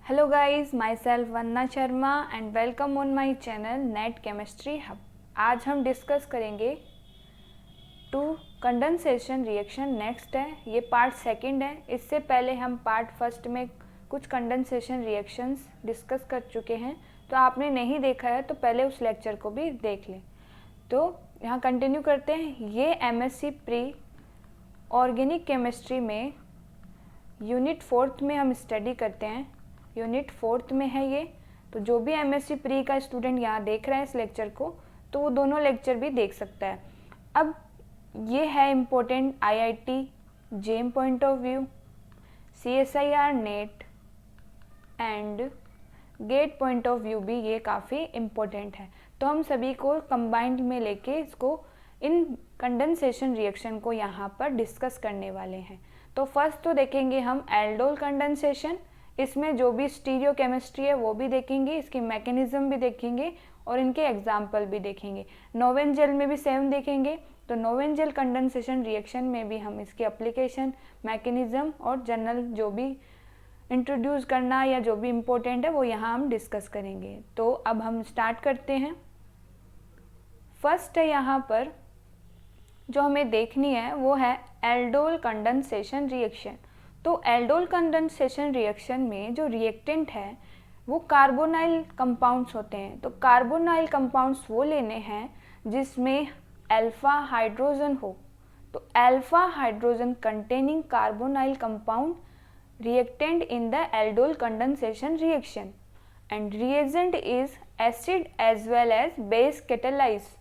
Hello guys, myself Vanna Sharma and welcome on my channel Net Chemistry Hub। आज हम discuss करेंगे to condensation reaction. Next है, ये part second है। इससे पहले हम पार्ट फर्स्ट में कुछ कंडेंसेशन रिएक्शंस डिस्कस कर चुके हैं, तो आपने नहीं देखा है तो पहले उस लेक्चर को भी देख लें। तो यहाँ कंटिन्यू करते हैं। ये एमएससी प्री ऑर्गेनिक केमिस्ट्री में यूनिट 4th में हम स्टडी करते हैं। यूनिट 4th में है ये, तो जो भी एमएससी प्री का स्टूडेंट यहाँ देख रहा है इस लेक्चर को, तो वो दोनों लेक्चर भी देख सकता है। अब ये है important IIT JAM point of view, CSIR NET and GATE point of view भी ये काफ़ी इम्पोर्टेंट है। तो हम सभी को कंबाइंड में लेके इसको इन कंडेंसेशन रिएक्शन को यहाँ पर डिस्कस करने वाले हैं। तो फर्स्ट तो देखेंगे हम एल्डोल कंडेंसेशन। इसमें जो भी स्टीरियो केमिस्ट्री है वो भी देखेंगे, इसकी मैकेनिज्म भी देखेंगे और इनके एग्जाम्पल भी देखेंगे। नोवेंजल में भी सेम देखेंगे। तो नोवेंजल कंडेंसेशन रिएक्शन में भी हम इसकी एप्लीकेशन, मैकेनिज्म और जनरल जो भी इंट्रोड्यूस करना या जो भी इम्पोर्टेंट है वो यहाँ हम डिस्कस करेंगे। तो अब हम स्टार्ट करते हैं। फर्स्ट है यहाँ पर जो हमें देखनी है वो है एल्डोल कंडेंसेशन रिएक्शन। तो एल्डोल कंडेंसेशन रिएक्शन में जो रिएक्टेंट है वो कार्बोनाइल कंपाउंड्स होते हैं। तो कार्बोनाइल कंपाउंड्स वो लेने हैं जिसमें अल्फा हाइड्रोजन हो। तो alpha hydrogen containing carbonyl compound reactant in the aldol condensation reaction and reagent is acid as well as base catalyze।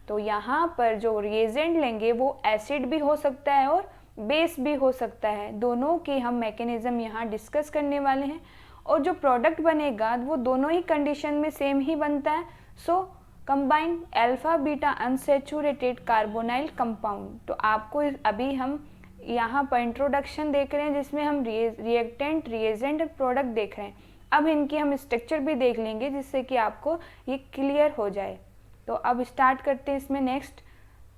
तो यहाँ पर जो reagent लेंगे वो acid भी हो सकता है और base भी हो सकता है। दोनों की हम मैकेनिज्म यहाँ डिस्कस करने वाले हैं और जो प्रोडक्ट बनेगा वो दोनों ही कंडीशन में सेम ही बनता है। So combined alpha beta unsaturated carbonyl compound. तो आपको अभी हम यहाँ पर इंट्रोडक्शन देख रहे हैं जिसमें हम रिएक्टेंट, रिएजेंट, प्रोडक्ट देख रहे हैं। अब इनकी हम स्ट्रक्चर भी देख लेंगे जिससे कि आपको ये क्लियर हो जाए। तो अब स्टार्ट करते हैं इसमें नेक्स्ट।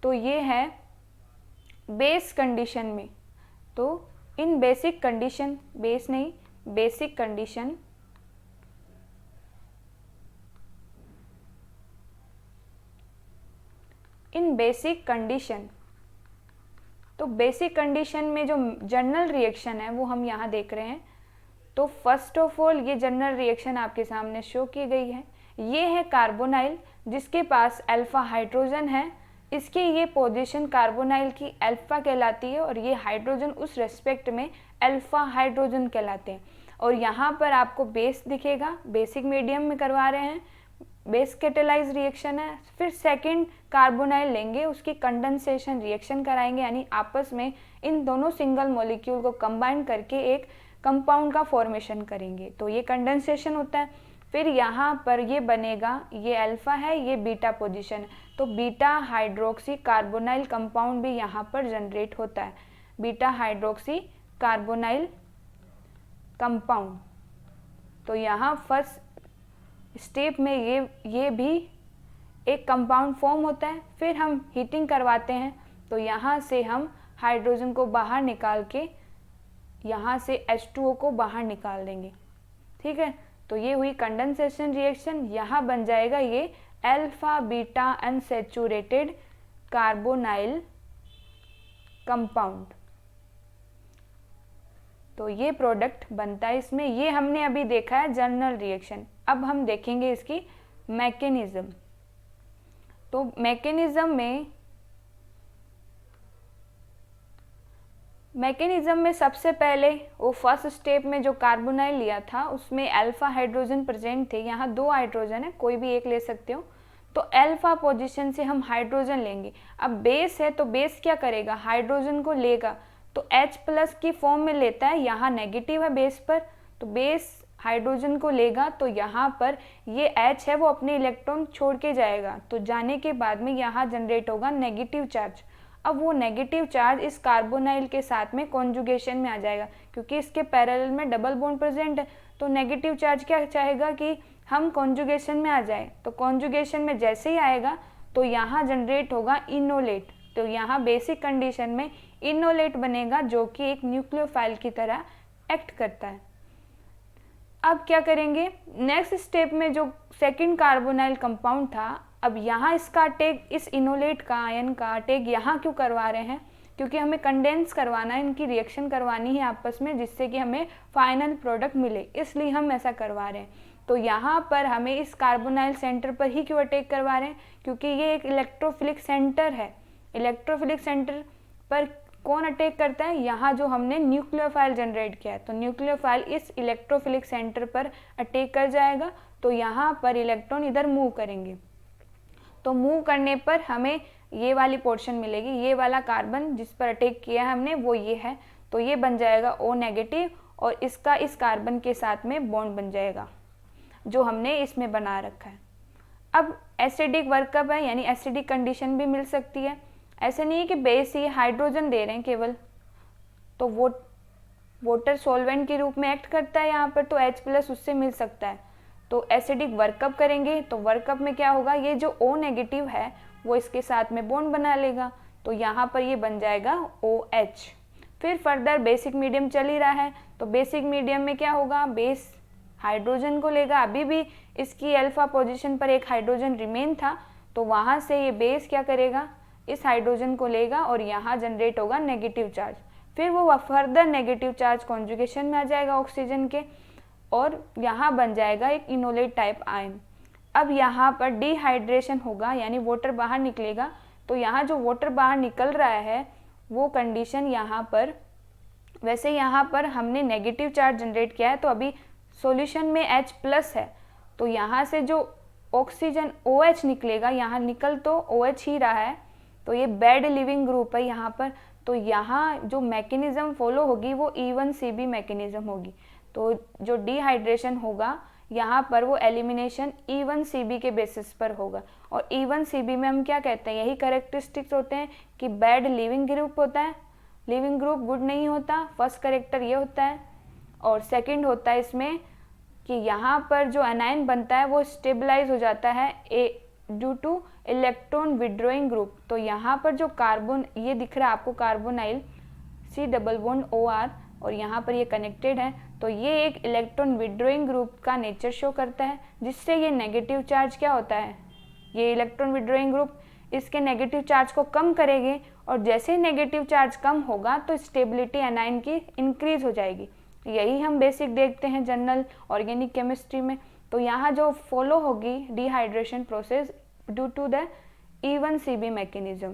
तो ये है बेस कंडीशन में। तो इन बेसिक कंडीशन, बेस नहीं बेसिक कंडीशन, इन बेसिक कंडीशन। तो बेसिक कंडीशन में जो जनरल रिएक्शन है वो हम यहाँ देख रहे हैं। तो फर्स्ट ऑफ ऑल ये जनरल रिएक्शन आपके सामने शो की गई है। ये है कार्बोनाइल जिसके पास अल्फा हाइड्रोजन है। इसकी ये पोजीशन कार्बोनाइल की अल्फा कहलाती है और ये हाइड्रोजन उस रेस्पेक्ट में अल्फा हाइड्रोजन कहलाते हैं। और यहाँ पर आपको बेस दिखेगा, बेसिक मीडियम में करवा रहे हैं, बेस कैटेलाइज रिएक्शन है। फिर सेकंड कार्बोनाइल लेंगे, उसकी कंडेंसेशन रिएक्शन कराएंगे, यानी आपस में इन दोनों सिंगल मॉलिक्यूल को कंबाइन करके एक कंपाउंड का फॉर्मेशन करेंगे। तो ये कंडेंसेशन होता है। फिर यहाँ पर ये बनेगा, ये अल्फा है, ये बीटा पोजीशन है, तो बीटा हाइड्रोक्सी कार्बोनाइल कंपाउंड भी यहाँ पर जनरेट होता है, बीटा हाइड्रोक्सी कार्बोनाइल कंपाउंड। तो यहाँ फर्स्ट स्टेप में ये भी एक कंपाउंड फॉर्म होता है। फिर हम हीटिंग करवाते हैं, तो यहाँ से हम हाइड्रोजन को बाहर निकाल के यहाँ से H2O को बाहर निकाल देंगे। ठीक है, तो ये हुई कंडेंसेशन रिएक्शन। यहाँ बन जाएगा ये alpha beta unsaturated carbonyl compound. तो ये प्रोडक्ट बनता है इसमें। ये हमने अभी देखा है जनरल रिएक्शन। अब हम देखेंगे इसकी मैकेनिज्म। तो मैकेनिज्म में सबसे पहले वो फर्स्ट स्टेप में जो कार्बोनाइल लिया था उसमें अल्फा हाइड्रोजन प्रेजेंट थे। यहाँ 2 हाइड्रोजन है, कोई भी एक ले सकते हो। तो अल्फा पोजीशन से हम हाइड्रोजन लेंगे। अब बेस है तो बेस क्या करेगा, हाइड्रोजन को लेगा, तो H+ की फॉर्म में लेता है। यहाँ नेगेटिव है बेस पर, तो बेस हाइड्रोजन को लेगा, तो यहाँ पर ये H है वो अपने इलेक्ट्रॉन छोड़ के जाएगा। तो जाने के बाद में यहाँ जनरेट होगा नेगेटिव चार्ज। अब वो नेगेटिव चार्ज इस कार्बोनाइल के साथ में कॉन्जुगेशन में आ जाएगा, क्योंकि इसके पैरेलल में डबल बॉन्ड प्रेजेंट है। तो नेगेटिव चार्ज क्या चाहेगा कि हम कॉन्जुगेशन में आ जाए। तो कॉन्जुगेशन में जैसे ही आएगा तो यहाँ जनरेट होगा इनोलेट। तो यहाँ बेसिक कंडीशन में इनोलेट बनेगा जो कि एक न्यूक्लियोफाइल की तरह एक्ट करता है। अब क्या करेंगे, नेक्स्ट स्टेप में जो सेकंड कार्बोनाइल कंपाउंड था, अब यहाँ इसका अटैक, इस इनोलेट का आयन का अटैक यहाँ क्यों करवा रहे हैं, क्योंकि हमें कंडेंस करवाना है, इनकी रिएक्शन करवानी है आपस में, जिससे कि हमें फाइनल प्रोडक्ट मिले, इसलिए हम ऐसा करवा रहे हैं। तो यहाँ पर हमें इस कार्बोनाइल सेंटर पर ही क्यों अटैक करवा रहे हैं, क्योंकि ये एक इलेक्ट्रोफिलिक सेंटर है। इलेक्ट्रोफिलिक सेंटर पर कौन अटैक करता है, यहाँ जो हमने न्यूक्लियोफाइल जनरेट किया है, तो न्यूक्लियोफाइल इस इलेक्ट्रोफिलिक सेंटर पर अटैक कर जाएगा, तो यहाँ पर इलेक्ट्रॉन इधर मूव करेंगे। तो मूव करने पर हमें ये वाली पोर्शन मिलेगी, ये वाला कार्बन जिस पर अटैक किया है हमने वो ये है, तो ये बन जाएगा O नेगेटिव, और इसका इस कार्बन के साथ में बॉन्ड बन जाएगा जो हमने इसमें बना रखा है। अब एसिडिक वर्कअप है, यानी एसिडिक कंडीशन भी मिल सकती है। ऐसे नहीं है कि बेस ही हाइड्रोजन दे रहे हैं केवल, तो वो वाटर सॉल्वेंट के रूप में एक्ट करता है यहाँ पर, तो H+ उससे मिल सकता है। तो एसिडिक वर्कअप करेंगे, तो वर्कअप में क्या होगा, ये जो O नेगेटिव है वो इसके साथ में बॉन्ड बना लेगा, तो यहाँ पर ये बन जाएगा OH। फिर फर्दर बेसिक मीडियम चल ही रहा है, तो बेसिक मीडियम में क्या होगा, बेस हाइड्रोजन को लेगा, अभी भी इसकी अल्फा पोजीशन पर एक हाइड्रोजन रिमेन था, तो वहाँ से ये बेस क्या करेगा, इस हाइड्रोजन को लेगा और यहाँ जनरेट होगा नेगेटिव चार्ज। फिर वो फर्दर नेगेटिव चार्ज कॉन्जुगेशन में आ जाएगा ऑक्सीजन के, और यहाँ बन जाएगा एक इनोलेट टाइप आयन। अब यहाँ पर डिहाइड्रेशन होगा, यानी वाटर बाहर निकलेगा, तो यहाँ जो वाटर बाहर निकल रहा है वो कंडीशन यहाँ पर, वैसे यहाँ पर हमने नेगेटिव चार्ज जनरेट किया है, तो अभी सॉल्यूशन में H+ है, तो यहाँ से जो ऑक्सीजन OH निकलेगा, यहाँ निकल तो OH ही रहा है, तो ये बैड लिविंग ग्रुप है यहाँ पर, तो यहाँ जो मैकेनिज्म फॉलो होगी वो E1CB मैकेनिज्म होगी। तो जो डिहाइड्रेशन होगा यहाँ पर वो एलिमिनेशन E1CB के बेसिस पर होगा, और E1CB में हम क्या कहते हैं, यही कैरेक्टरिस्टिक्स होते हैं कि बैड लिविंग ग्रुप होता है, लिविंग ग्रुप गुड नहीं होता, फर्स्ट कैरेक्टर ये होता है। और सेकंड होता है इसमें कि यहाँ पर जो एनाइन बनता है वो स्टेबलाइज हो जाता है due two electron withdrawing group. तो यहाँ पर जो कार्बन ये दिख रहा है आपको, कार्बोनाइल C+OR, और यहाँ पर ये कनेक्टेड है, तो ये एक इलेक्ट्रॉन विड्रॉइंग ग्रुप का नेचर शो करता है, जिससे ये नेगेटिव चार्ज क्या होता है, ये इलेक्ट्रॉन विड्रॉइंग ग्रुप इसके नेगेटिव चार्ज को कम करेंगे, और जैसे नेगेटिव चार्ज कम होगा तो स्टेबिलिटी एनाइन की इंक्रीज हो जाएगी। यही हम बेसिक देखते हैं जनरल ऑर्गेनिक केमिस्ट्री में। तो यहाँ जो फॉलो होगी dehydration process due to the E1CB mechanism,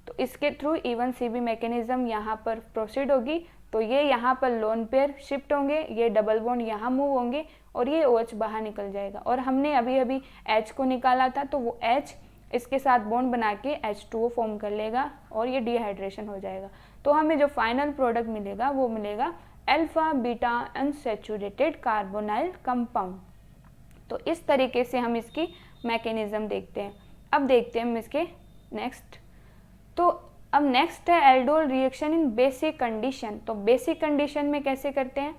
तो इसके थ्रू E1CB मैकेनिज्म यहाँ पर प्रोसीड होगी, तो ये यहाँ पर लोन पेयर शिफ्ट होंगे, ये डबल बॉन्ड यहाँ मूव होंगे, और ये OH बाहर निकल जाएगा। और हमने अभी अभी H को निकाला था, तो वो H इसके साथ बॉन्ड बना के H2O फॉर्म कर लेगा, और ये डिहाइड्रेशन हो जाएगा। तो हमें जो फाइनल प्रोडक्ट मिलेगा वो मिलेगा alpha beta unsaturated carbonyl compound. तो इस तरीके से हम इसकी मैकेनिज्म देखते हैं। अब देखते हैं हम इसके नेक्स्ट। तो अब नेक्स्ट है aldol reaction in basic condition. तो बेसिक कंडीशन में कैसे करते हैं,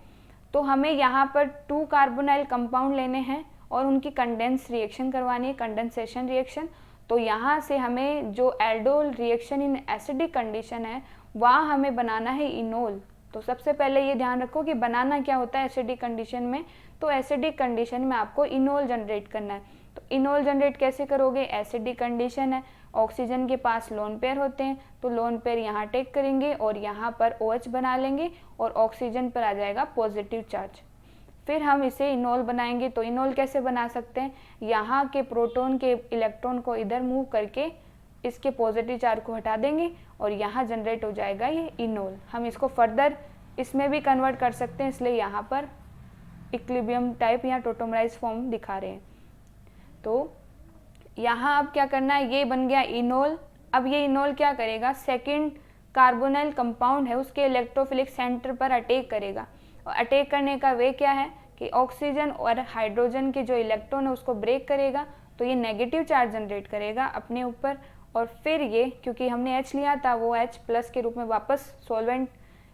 तो हमें यहाँ पर 2 कार्बोनाइल कंपाउंड लेने हैं और उनकी कंडेंस रिएक्शन करवानी है, कंडेंसेशन रिएक्शन। तो यहाँ से हमें जो aldol reaction in acidic condition है वहाँ हमें बनाना है इनोल। तो सबसे पहले ये ध्यान रखो कि बनाना क्या होता है एसिडिक कंडीशन में, तो एसिडिक कंडीशन में आपको इनोल जनरेट करना है। तो इनोल जनरेट कैसे करोगे, एसिडिक कंडीशन है, ऑक्सीजन के पास लोन पेयर होते हैं, तो लोन पेयर यहाँ टेक करेंगे और यहाँ पर OH बना लेंगे और ऑक्सीजन पर आ जाएगा पॉजिटिव चार्ज। फिर हम इसे इनोल बनाएंगे। तो इनोल कैसे बना सकते हैं, यहाँ के प्रोटॉन के इलेक्ट्रॉन को इधर मूव करके इसके पॉजिटिव चार्ज को हटा देंगे और यहाँ जनरेट हो जाएगा ये इनोल। हम इसको फर्दर इसमें भी कन्वर्ट कर सकते हैं, इसलिए यहाँ पर इक्विलिब्रियम टाइप या टोटोमराइज फॉर्म दिखा रहे हैं। तो यहाँ अब क्या करना है, ये बन गया इनोल। अब ये इनोल क्या करेगा, सेकंड कार्बोनाइल कंपाउंड है उसके इलेक्ट्रोफिलिक सेंटर पर अटैक करेगा। और अटैक करने का वे क्या है कि ऑक्सीजन और हाइड्रोजन के जो इलेक्ट्रॉन है उसको ब्रेक करेगा, तो ये नेगेटिव चार्ज जनरेट करेगा अपने ऊपर। और फिर ये क्योंकि हमने H लिया था वो H+ के रूप में वापस सॉल्वेंट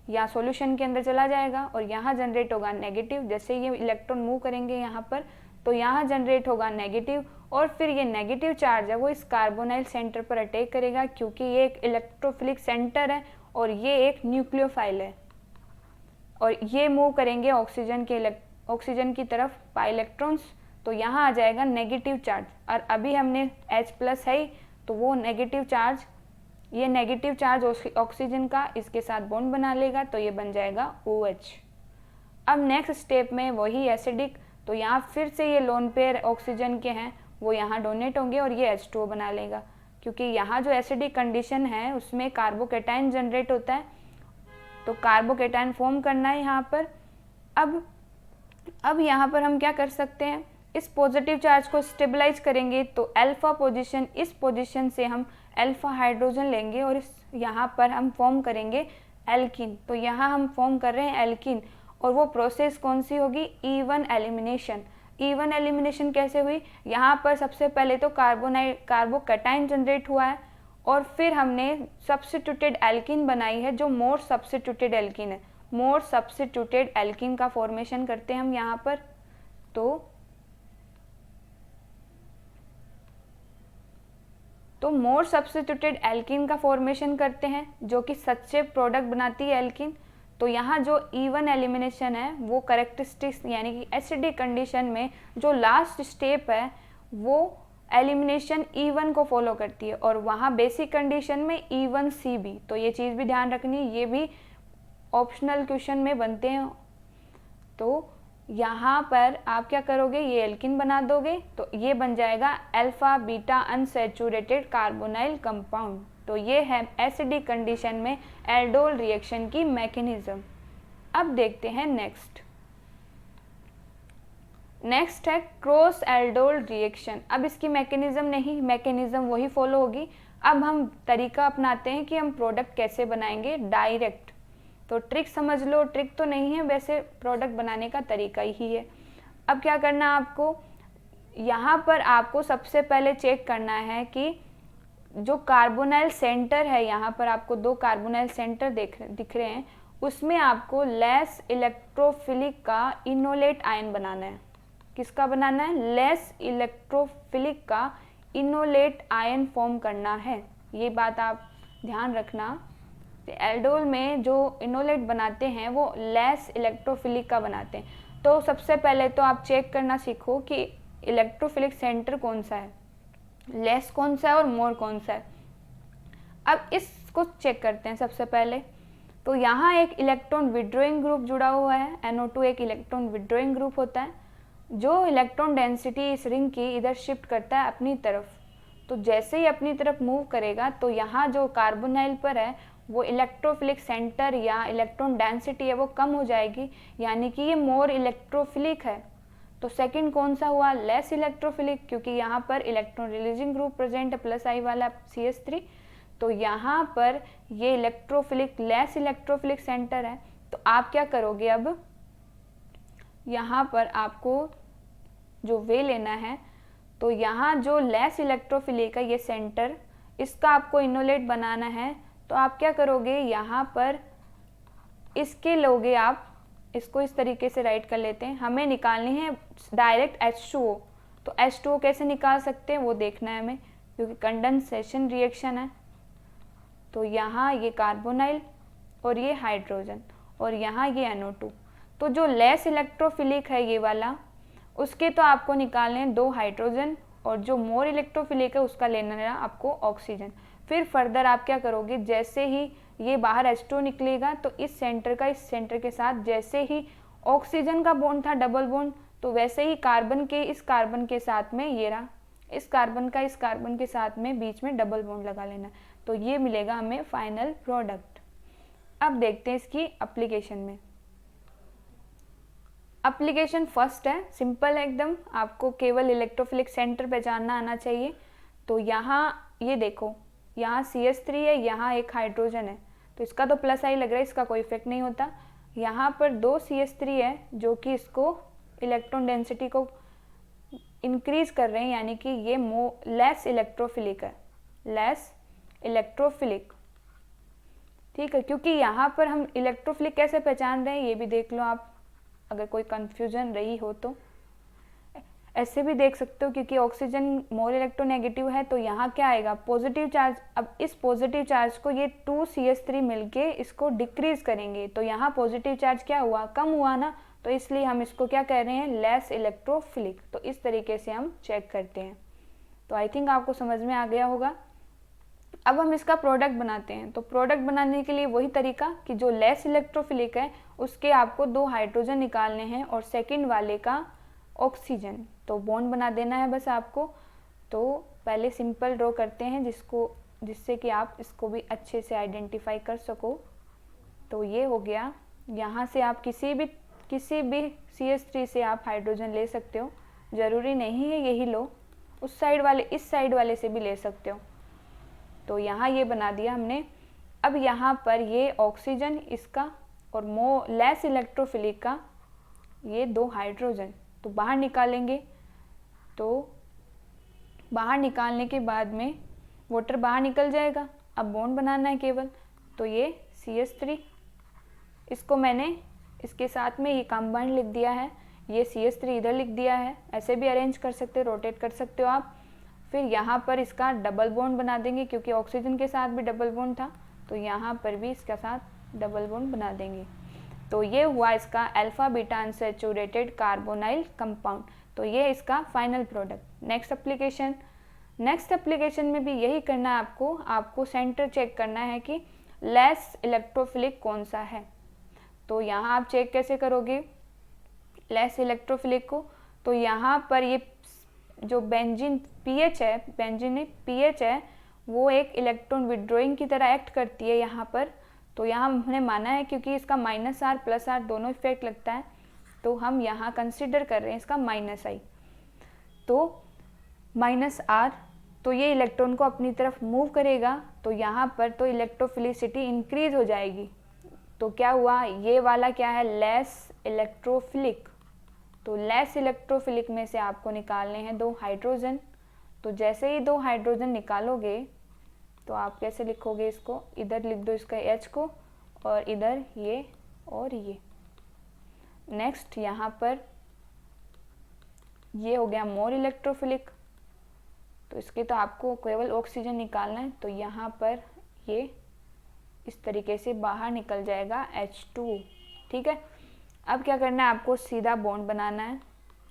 या सॉल्यूशन के अंदर चला जाएगा और यहाँ जनरेट होगा नेगेटिव। जैसे ये इलेक्ट्रॉन मूव करेंगे यहाँ पर, तो यहाँ जनरेट होगा नेगेटिव, और फिर ये नेगेटिव चार्ज है वो इस कार्बोनाइल सेंटर पर अटैक करेगा, क्योंकि ये एक इलेक्ट्रोफिलिक सेंटर है और ये एक न्यूक्लियोफाइल है, और ये मूव करेंगे ऑक्सीजन के ऑक्सीजन की तरफ पाई इलेक्ट्रॉन्स, तो यहाँ आ जाएगा नेगेटिव चार्ज। और अभी हमने H+ है ही, तो वो नेगेटिव चार्ज, ये नेगेटिव चार्ज ऑक्सीजन का इसके साथ बॉन्ड बना लेगा, तो ये बन जाएगा OH। अब नेक्स्ट स्टेप में वही एसिडिक, तो यहाँ फिर से ये लोन पेयर ऑक्सीजन के हैं वो यहाँ डोनेट होंगे और ये H2O बना लेगा, क्योंकि यहाँ जो एसिडिक कंडीशन है उसमें कार्बोकेटाइन जनरेट होता है, तो कार्बोकेटाइन फॉर्म करना है यहाँ पर। अब यहाँ पर हम क्या कर सकते हैं, इस पॉजिटिव चार्ज को स्टेबलाइज करेंगे, तो अल्फा पोजीशन, इस पोजीशन से हम अल्फा हाइड्रोजन लेंगे और इस यहाँ पर हम फॉर्म करेंगे एल्कीन। तो यहाँ हम फॉर्म कर रहे हैं एल्कीन, और वो प्रोसेस कौन सी होगी, E1 एलिमिनेशन। E1 एलिमिनेशन कैसे हुई, यहाँ पर सबसे पहले तो कार्बोकैटाइन जनरेट हुआ है और फिर हमने सब्स्टिट्यूटेड एल्कीन बनाई है जो मोर सब्स्टिट्यूटेड एल्कीन है। मोर सब्स्टिट्यूटेड एल्कीन का फॉर्मेशन करते हैं हम यहाँ पर, तो मोर सब्स्टिट्यूटेड एल्कीन का फॉर्मेशन करते हैं जो कि सच्चे प्रोडक्ट बनाती है एल्कीन। तो यहाँ जो E1 एलिमिनेशन है वो करेक्टरिस्टिक्स यानी कि एसिडिक कंडीशन में जो लास्ट स्टेप है वो एलिमिनेशन E1 को फॉलो करती है, और वहाँ बेसिक कंडीशन में E1CB। तो ये चीज़ भी ध्यान रखनी, ये भी ऑप्शनल क्वेश्चन में बनते हैं। तो यहाँ पर आप क्या करोगे, ये एल्कीन बना दोगे, तो ये बन जाएगा alpha beta unsaturated carbonyl compound. तो ये है एसिडिक कंडीशन में एल्डोल रिएक्शन की मैकेनिज्म। अब देखते हैं नेक्स्ट है क्रॉस एल्डोल रिएक्शन। अब इसकी मैकेनिज्म नहीं, मैकेनिज्म वही फॉलो होगी। अब हम तरीका अपनाते हैं कि हम प्रोडक्ट कैसे बनाएंगे डायरेक्ट। तो ट्रिक समझ लो, ट्रिक तो नहीं है वैसे, प्रोडक्ट बनाने का तरीका ही है। अब क्या करना है आपको, यहाँ पर आपको सबसे पहले चेक करना है कि जो कार्बोनाइल सेंटर है, यहाँ पर आपको 2 कार्बोनाइल सेंटर दिख रहे हैं, उसमें आपको लेस इलेक्ट्रोफिलिक का इनोलेट आयन बनाना है। किसका बनाना है, लेस इलेक्ट्रोफिलिक का इनोलेट आयन फॉर्म करना है। ये बात आप ध्यान रखना, एल्डोल में जो इनोलेट बनाते हैं वो लेस इलेक्ट्रोफिलिक का बनाते हैं। तो सबसे पहले तो आप चेक करना सीखो कि इलेक्ट्रोफिलिक सेंटर कौन सा है, लेस कौन सा है और मोर कौन सा है। अब इसको चेक करते हैं सबसे पहले। तो यहाँ एक इलेक्ट्रॉन विड्रॉइंग ग्रुप जुड़ा हुआ है, NO2 एक इलेक्ट्रॉन विड्रॉइंग ग्रुप होता है जो इलेक्ट्रॉन डेंसिटी इस रिंग की इधर शिफ्ट करता है अपनी तरफ। तो जैसे ही अपनी तरफ मूव करेगा तो यहाँ जो कार्बोनाइल पर है वो इलेक्ट्रोफिलिक सेंटर या इलेक्ट्रॉन डेंसिटी है वो कम हो जाएगी, यानी कि ये मोर इलेक्ट्रोफिलिक है। तो सेकंड कौन सा हुआ, लेस इलेक्ट्रोफिलिक, क्योंकि यहाँ पर इलेक्ट्रॉन रिलीजिंग ग्रुप प्रेजेंट है +I वाला CH3। तो यहाँ पर ये इलेक्ट्रोफिलिक लेस इलेक्ट्रोफिलिक सेंटर है। तो आप क्या करोगे, अब यहाँ पर आपको जो वे लेना है, तो यहाँ जो लेस इलेक्ट्रोफिलिक है ये सेंटर, इसका आपको इनोलेट बनाना है। तो आप क्या करोगे, यहाँ पर इसके लोगे आप, इसको इस तरीके से राइट कर लेते हैं, हमें निकालनी है डायरेक्ट H2O। तो H2O कैसे निकाल सकते हैं वो देखना है हमें, क्योंकि कंडेंसेशन रिएक्शन है। तो यहाँ ये कार्बोनाइल और ये हाइड्रोजन और यहाँ ये NO2। तो जो लेस इलेक्ट्रोफिलिक है ये वाला, उसके तो आपको निकालने हैं 2 हाइड्रोजन, और जो मोर इलेक्ट्रोफिलिक है उसका लेना है आपको ऑक्सीजन। फिर फर्दर आप क्या करोगे, जैसे ही ये बाहर H2 निकलेगा तो इस सेंटर का इस सेंटर के साथ, जैसे ही ऑक्सीजन का बॉन्ड था डबल बॉन्ड, तो वैसे ही कार्बन के इस कार्बन के साथ में ये रहा, इस कार्बन का इस कार्बन के साथ में बीच में डबल बॉन्ड लगा लेना। तो ये मिलेगा हमें फाइनल प्रोडक्ट। अब देखते हैं इसकी एप्लीकेशन में। एप्लीकेशन फर्स्ट है, सिंपल है एकदम, आपको केवल इलेक्ट्रोफिलिक सेंटर पहचानना आना चाहिए। तो यहाँ ये देखो, यहाँ CH3 है, यहाँ एक हाइड्रोजन है, तो इसका तो +I लग रहा है, इसका कोई इफेक्ट नहीं होता। यहाँ पर 2 CH3 है जो कि इसको इलेक्ट्रॉन डेंसिटी को इंक्रीज कर रहे हैं, यानी कि ये लेस इलेक्ट्रोफिलिक है, लेस इलेक्ट्रोफिलिक। ठीक है, क्योंकि यहाँ पर हम इलेक्ट्रोफिलिक कैसे पहचान रहे हैं ये भी देख लो आप, अगर कोई कंफ्यूजन रही हो तो ऐसे भी देख सकते हो, क्योंकि ऑक्सीजन मोर इलेक्ट्रोनेगेटिव है तो यहाँ क्या आएगा, पॉजिटिव चार्ज। अब इस पॉजिटिव चार्ज को ये 2 CH3 मिलके इसको डिक्रीज करेंगे, तो यहाँ पॉजिटिव चार्ज क्या हुआ, कम हुआ ना। तो इसलिए हम इसको क्या कह रहे हैं, लेस इलेक्ट्रोफिलिक। तो इस तरीके से हम चेक करते हैं। तो आई थिंक आपको समझ में आ गया होगा। अब हम इसका प्रोडक्ट बनाते हैं। तो प्रोडक्ट बनाने के लिए वही तरीका कि जो लेस इलेक्ट्रोफिलिक है उसके आपको 2 हाइड्रोजन निकालने हैं और सेकंड वाले का ऑक्सीजन। तो बॉन्ड बना देना है बस आपको। तो पहले सिंपल ड्रॉ करते हैं जिससे कि आप इसको भी अच्छे से आइडेंटिफाई कर सको। तो ये हो गया। यहाँ से आप किसी भी CH3 से आप हाइड्रोजन ले सकते हो, ज़रूरी नहीं है यही लो, उस साइड वाले इस साइड वाले से भी ले सकते हो। तो यहाँ ये बना दिया हमने। अब यहाँ पर ये ऑक्सीजन इसका और लेस इलेक्ट्रोफिलिक का ये 2 हाइड्रोजन तो बाहर निकालेंगे। तो बाहर निकालने के बाद में वाटर बाहर निकल जाएगा। अब बॉन्ड बनाना है केवल। तो ये CH3, इसको मैंने इसके साथ में ये कंबाइंड लिख दिया है, ये CH3 इधर लिख दिया है। ऐसे भी अरेंज कर सकते हो, रोटेट कर सकते हो आप। फिर यहाँ पर इसका डबल बॉन्ड बना देंगे क्योंकि ऑक्सीजन के साथ भी डबल बॉन्ड था, तो यहाँ पर भी इसके साथ डबल बॉन्ड बना देंगे। तो ये हुआ इसका alpha beta unsaturated carbonyl compound. तो ये इसका फाइनल प्रोडक्ट। नेक्स्ट एप्लीकेशन में भी यही करना है आपको सेंटर चेक करना है कि लेस इलेक्ट्रोफिलिक कौन सा है। तो यहाँ आप चेक कैसे करोगे लेस इलेक्ट्रोफिलिक को। तो यहाँ पर ये जो बेंजीन पीएच है वो एक इलेक्ट्रॉन विड्रॉइंग की तरह एक्ट करती है यहाँ पर। तो यहाँ हमने माना है क्योंकि इसका -R +R दोनों इफेक्ट लगता है, तो हम यहाँ कंसिडर कर रहे हैं इसका -I। तो -R तो ये इलेक्ट्रॉन को अपनी तरफ मूव करेगा, तो यहाँ पर तो इलेक्ट्रोफिलिसिटी इंक्रीज हो जाएगी। तो क्या हुआ, ये वाला क्या है, लेस इलेक्ट्रोफिलिक। तो लेस इलेक्ट्रोफिलिक में से आपको निकालने हैं 2 हाइड्रोजन। तो जैसे ही 2 हाइड्रोजन निकालोगे तो आप कैसे लिखोगे इसको, इधर लिख दो इसका H को और इधर ये और ये। नेक्स्ट यहाँ पर ये हो गया मोर इलेक्ट्रोफिलिक। तो इसके तो आपको केवल ऑक्सीजन निकालना है। तो यहाँ पर ये इस तरीके से बाहर निकल जाएगा H2। ठीक है। अब क्या करना है, आपको सीधा बॉन्ड बनाना है।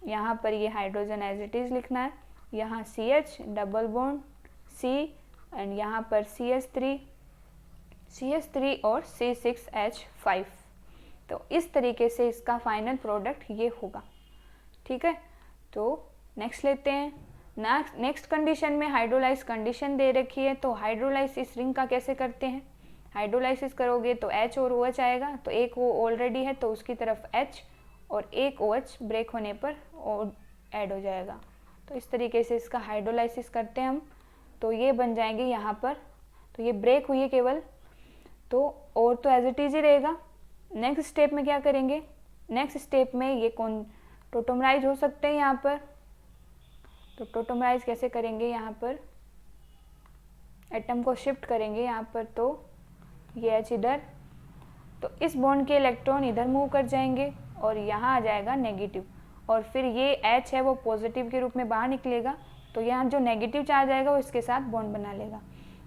यहाँ पर ये हाइड्रोजन एज इट इज़ लिखना है, यहाँ CH double bond C and यहाँ पर CH3 और C6H5। तो इस तरीके से इसका फाइनल प्रोडक्ट ये होगा। ठीक है। तो नेक्स्ट लेते हैं। नेक्स्ट कंडीशन में हाइड्रोलाइज कंडीशन दे रखी है। तो हाइड्रोलाइसिस रिंग का कैसे करते हैं, हाइड्रोलाइसिस करोगे तो H और OH आएगा। तो एक वो ऑलरेडी है तो उसकी तरफ H और एक OH ब्रेक होने पर ऐड हो जाएगा। तो इस तरीके से इसका हाइड्रोलाइसिस करते हैं हम। तो ये बन जाएंगे यहाँ पर। तो ये ब्रेक हुई है केवल, तो और तो एज इट इज ही रहेगा। नेक्स्ट स्टेप में क्या करेंगे, नेक्स्ट स्टेप में ये कौन टोटोमराइज हो सकते हैं यहाँ पर। तो टोटोमराइज कैसे करेंगे, यहाँ पर एटम को शिफ्ट करेंगे यहाँ पर। तो ये H इधर, तो इस बॉन्ड के इलेक्ट्रॉन इधर मूव कर जाएंगे और यहाँ आ जाएगा नेगेटिव। और फिर ये H है वो पॉजिटिव के रूप में बाहर निकलेगा। तो यहाँ जो नेगेटिव चार्ज आएगा वो इसके साथ बॉन्ड बना लेगा।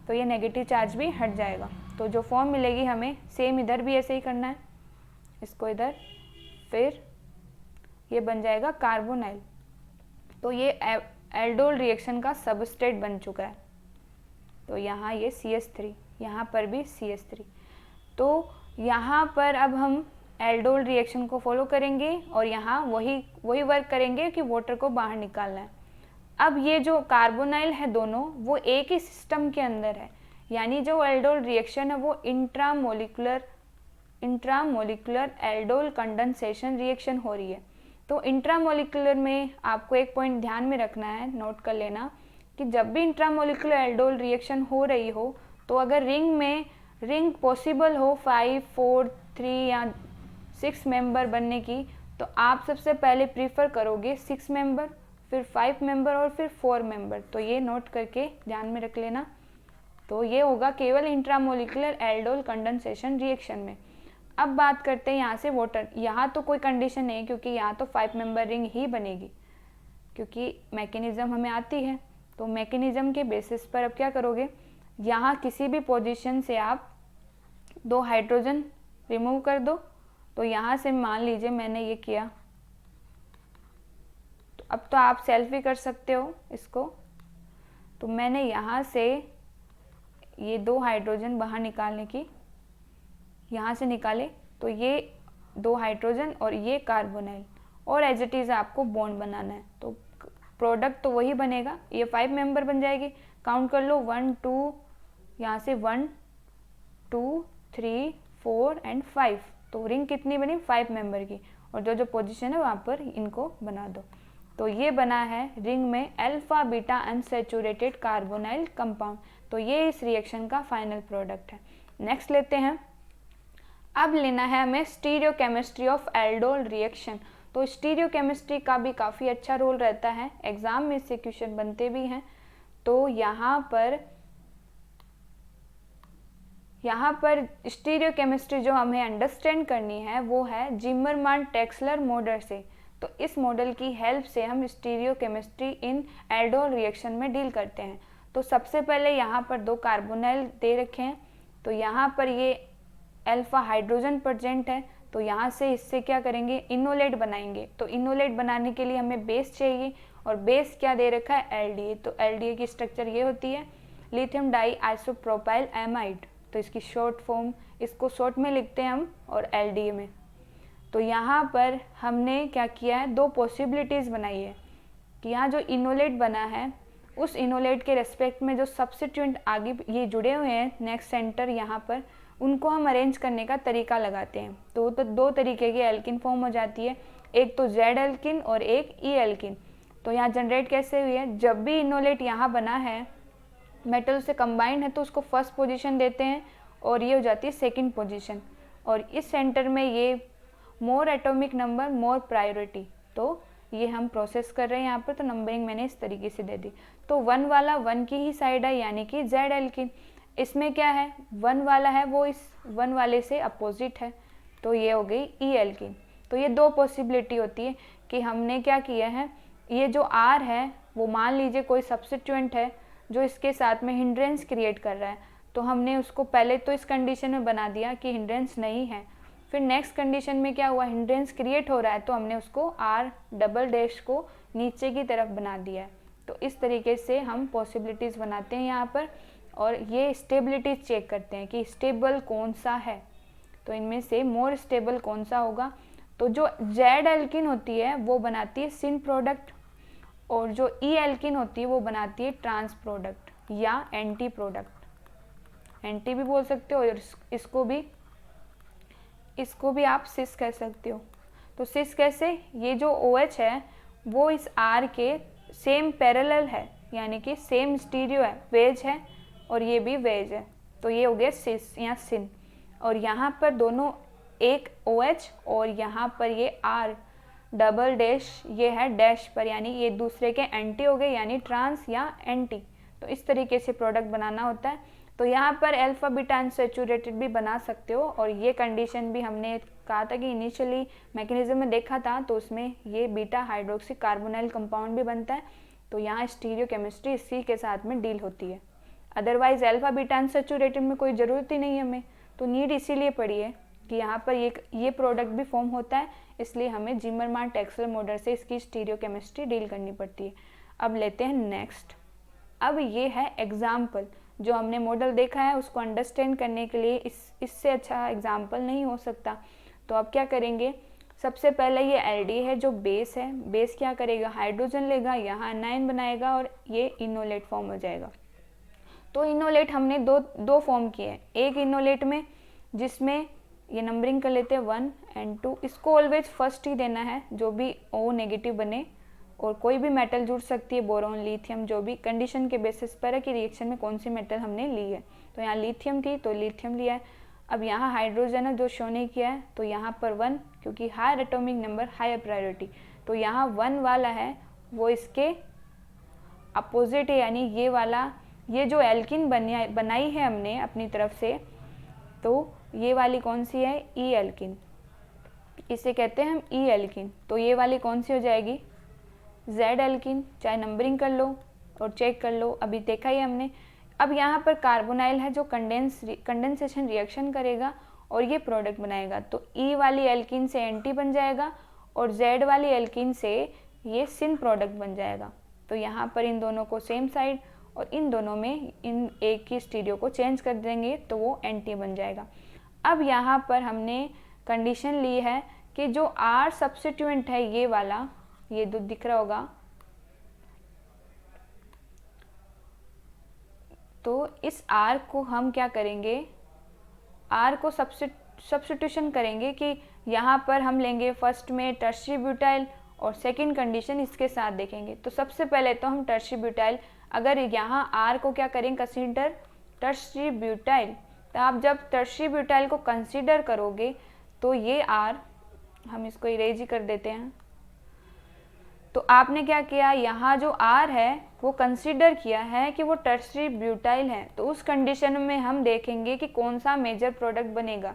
तो ये नेगेटिव चार्ज भी हट जाएगा। तो जो फॉर्म मिलेगी हमें सेम इधर भी ऐसे ही करना है, इसको इधर, फिर ये बन जाएगा कार्बोनाइल। तो ये एल्डोल रिएक्शन का सबस्ट्रेट बन चुका है। तो यहाँ ये CH3, यहाँ पर भी CH3। तो यहाँ पर अब हम एल्डोल रिएक्शन को फॉलो करेंगे और यहाँ वही वर्क करेंगे कि वाटर को बाहर निकालना है। अब ये जो कार्बोनाइल है दोनों वो एक ही सिस्टम के अंदर है, यानी जो एल्डोल रिएक्शन है वो इंट्रामोलिकुलर एल्डोल कंडेंसेशन रिएक्शन हो रही है। तो इंट्रामोलिकुलर में आपको एक पॉइंट ध्यान में रखना है, नोट कर लेना कि जब भी इंट्रामोलिकुलर एल्डोल रिएक्शन हो रही हो तो अगर रिंग पॉसिबल हो 5, 4, 3 या 6 मेंबर बनने की, तो आप सबसे पहले प्रीफर करोगे 6 मेंबर, फिर 5 मेंबर और फिर 4 मेंबर। तो ये नोट करके ध्यान में रख लेना। तो ये होगा केवल इंट्रामोलिकुलर एल्डोल कंडेंसेशन रिएक्शन में। अब बात करते हैं यहाँ से वाटर। यहाँ तो कोई कंडीशन नहीं क्योंकि यहाँ तो 5 मेंबर रिंग ही बनेगी क्योंकि मैकेनिज्म हमें आती है। तो मैकेनिज्म के बेसिस पर अब क्या करोगे, यहाँ किसी भी पोजीशन से आप 2 हाइड्रोजन रिमूव कर दो तो यहाँ से मान लीजिए मैंने ये किया, तो अब तो आप सेल्फ भी कर सकते हो इसको। तो मैंने यहाँ से ये 2 हाइड्रोजन बाहर निकालने की, यहाँ से निकाले, तो ये 2 हाइड्रोजन और ये कार्बोनाइल, और एज इट इज़ आपको बॉन्ड बनाना है, तो प्रोडक्ट तो वही बनेगा। ये 5 मेंबर बन जाएगी, काउंट कर लो 1 2, यहाँ से 1 2 3 4 एंड 5, तो रिंग कितनी बनी 5 मेंबर की, और जो जो पोजीशन है वहाँ पर इनको बना दो। तो ये बना है रिंग में alpha beta unsaturated carbonyl compound. तो ये इस रिएक्शन का फाइनल प्रोडक्ट है। नेक्स्ट लेते हैं, अब लेना है हमें स्टीरियोकेमिस्ट्री ऑफ एल्डोल रिएक्शन। तो स्टीरियोकेमिस्ट्री का भी काफ़ी अच्छा रोल रहता है, एग्जाम में इससे क्वेश्चन बनते भी हैं। तो यहाँ पर स्टीरियोकेमिस्ट्री जो हमें अंडरस्टैंड करनी है वो है जिमरमान टेक्सलर मॉडल से। तो इस मॉडल की हेल्प से हम स्टीरियोकेमिस्ट्री इन एल्डोल रिएक्शन में डील करते हैं। तो सबसे पहले यहाँ पर 2 कार्बोनाइल दे रखे हैं, तो यहाँ पर ये अल्फा हाइड्रोजन प्रेजेंट है, तो यहाँ से इससे क्या करेंगे, इनोलेट बनाएंगे। तो इनोलेट बनाने के लिए हमें बेस चाहिए, और बेस क्या दे रखा है, एलडीए। तो एलडीए की स्ट्रक्चर ये होती है लिथियम डाई आइसोप्रोपाइल एमाइड। तो इसकी शॉर्ट फॉर्म, इसको शॉर्ट में लिखते हैं हम, और एलडीए में। तो यहाँ पर हमने क्या किया है, 2 पॉसिबिलिटीज़ बनाई है कि यहाँ जो इनोलेट बना है उस इनोलेट के रेस्पेक्ट में जो सब्स्टिट्यूएंट आगे ये जुड़े हुए हैं नेक्स्ट सेंटर यहाँ पर, उनको हम अरेंज करने का तरीका लगाते हैं। तो 2 तरीके की एल्किन फॉर्म हो जाती है, एक तो जेड एल्किन और एक ई एल्किन। तो यहाँ जनरेट कैसे हुई है, जब भी इनोलेट यहाँ बना है, मेटल से कंबाइंड है, तो उसको फर्स्ट पोजीशन देते हैं और ये हो जाती है सेकंड पोजीशन। और इस सेंटर में ये मोर एटॉमिक नंबर मोर प्रायोरिटी, तो ये हम प्रोसेस कर रहे हैं यहाँ पर। तो नंबरिंग मैंने इस तरीके से दे दी। तो 1 वाला 1 की ही साइड है, यानी कि जेड एल्किन। इसमें क्या है, 1 वाला है वो इस 1 वाले से अपोजिट है, तो ये हो गई ई एल्किन। तो ये 2 पॉसिबिलिटी होती है कि हमने क्या किया है, ये जो आर है वो मान लीजिए कोई सब्स्टिट्यूएंट है जो इसके साथ में हिंड्रेंस क्रिएट कर रहा है, तो हमने उसको पहले तो इस कंडीशन में बना दिया कि हिंड्रेंस नहीं है। फिर नेक्स्ट कंडीशन में क्या हुआ, हिंड्रेंस क्रिएट हो रहा है, तो हमने उसको आर डबल डैश को नीचे की तरफ बना दिया है। तो इस तरीके से हम पॉसिबिलिटीज़ बनाते हैं यहाँ पर, और ये स्टेबिलिटी चेक करते हैं कि स्टेबल कौन सा है, तो इनमें से मोर स्टेबल कौन सा होगा। तो जो जेड एल्किन होती है वो बनाती है सिन प्रोडक्ट, और जो ई एल्किन होती है वो बनाती है ट्रांस प्रोडक्ट या एंटी प्रोडक्ट, एंटी भी बोल सकते हो, और इसको भी आप सिस कह सकते हो। तो सिस कैसे, ये जो OH है वो इस R के सेम पैरेलल है, यानी कि सेम स्टीरियो है, वेज है, और ये भी वेज है, तो ये हो गया सिस या सिन। और यहाँ पर दोनों एक OH और यहाँ पर ये R डबल डैश, ये है डैश पर, यानी ये दूसरे के एंटी हो गए, यानी ट्रांस या एंटी। तो इस तरीके से प्रोडक्ट बनाना होता है। तो यहाँ पर अल्फा बीटा अनसैचुरेटेड भी बना सकते हो, और ये कंडीशन भी हमने कहा था कि इनिशियली मैकेनिज्म में देखा था, तो उसमें ये बीटा हाइड्रोक्सी कार्बोनाइल कंपाउंड भी बनता है। तो यहाँ स्टीरियो केमिस्ट्री इसी के साथ में डील होती है। अदरवाइज अल्फा बीटा अनसैचुरेटेड में कोई ज़रूरत ही नहीं है हमें, तो नीड इसीलिए पड़ी है कि यहाँ पर ये प्रोडक्ट भी फॉर्म होता है, इसलिए हमें जिमरमान टेक्सलर मॉडल से इसकी स्टीरियो केमिस्ट्री डील करनी पड़ती है। अब लेते हैं नेक्स्ट। अब ये है एग्जाम्पल, जो हमने मॉडल देखा है उसको अंडरस्टैंड करने के लिए इससे अच्छा एग्जाम्पल नहीं हो सकता। तो अब क्या करेंगे, सबसे पहले ये एलडी है जो बेस है, बेस क्या करेगा, हाइड्रोजन लेगा, यहाँ एनाइन बनाएगा और ये इनोलेट फॉर्म हो जाएगा। तो इनोलेट हमने दो फॉर्म किए हैं, एक इनोलेट में जिसमें ये नंबरिंग कर लेते हैं 1 और 2, इसको ऑलवेज फर्स्ट ही देना है, जो भी O नेगेटिव बने, और कोई भी मेटल जुड़ सकती है, बोरोन लिथियम, जो भी कंडीशन के बेसिस पर है कि रिएक्शन में कौन सी मेटल हमने ली है। तो यहाँ लिथियम थी तो लिथियम लिया है। अब यहाँ हाइड्रोजन है जो शो नहीं किया है, तो यहाँ पर 1, क्योंकि higher atomic number higher priority, तो यहाँ 1 वाला है वो इसके अपोजिट है, यानी ये वाला, ये जो एल्किन बनाई है हमने अपनी तरफ से, तो ये वाली कौन सी है, ई एल्किन, इसे कहते हैं हम ई एल्किन। तो ये वाली कौन सी हो जाएगी, जेड एल्किन। चाहे नंबरिंग कर लो और चेक कर लो, अभी देखा ही हमने। अब यहाँ पर कार्बोनाइल है जो कंडेंसेशन रिएक्शन करेगा और ये प्रोडक्ट बनाएगा। तो E वाली एल्कीन से NT बन जाएगा और Z वाली एल्कीन से ये सिन प्रोडक्ट बन जाएगा। तो यहाँ पर इन दोनों को सेम साइड और इन दोनों में इन एक की स्टीरियो को चेंज कर देंगे तो वो NT बन जाएगा। अब यहाँ पर हमने कंडीशन ली है कि जो R सब्स्टिट्यूएंट है ये वाला, ये जो दिख रहा होगा, तो इस R को हम क्या करेंगे, R को सब्स्टिट्यूशन करेंगे कि यहाँ पर हम लेंगे फर्स्ट में टर्शियरी ब्यूटाइल और सेकंड कंडीशन इसके साथ देखेंगे। तो सबसे पहले तो हम टर्शियरी ब्यूटाइल, अगर यहाँ R को क्या करेंगे कंसीडर टर्शियरी ब्यूटाइल, तो आप जब टर्शियरी ब्यूटाइल को कंसीडर करोगे तो ये R, हम इसको इरेज ही कर देते हैं, तो आपने क्या किया, यहाँ जो R है वो कंसीडर किया है कि वो टर्शियरी ब्यूटाइल है। तो उस कंडीशन में हम देखेंगे कि कौन सा मेजर प्रोडक्ट बनेगा,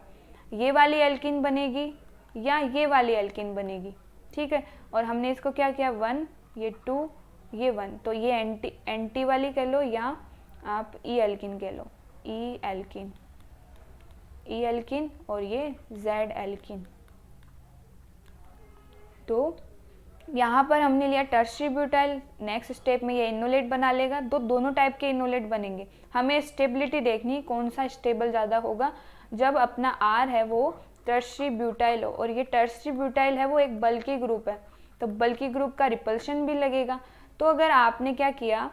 ये वाली एल्कीन बनेगी या ये वाली एल्कीन बनेगी, ठीक है। और हमने इसको क्या किया, 1, ये 2, ये 1, तो ये एंटी वाली कह लो या आप E एल्कीन कह लो, E एल्कीन और ये Z एल्कीन। तो यहाँ पर हमने लिया टर्शियरी ब्यूटाइल, नेक्स्ट स्टेप में ये इनोलेट बना लेगा। दोनों टाइप के इनोलेट बनेंगे, हमें स्टेबिलिटी देखनी कौन सा स्टेबल ज़्यादा होगा जब अपना R है वो टर्शियरी ब्यूटाइल हो, और ये टर्शियरी ब्यूटाइल है वो एक बल्की ग्रुप है, तो बल्की ग्रुप का रिपल्शन भी लगेगा। तो अगर आपने क्या किया,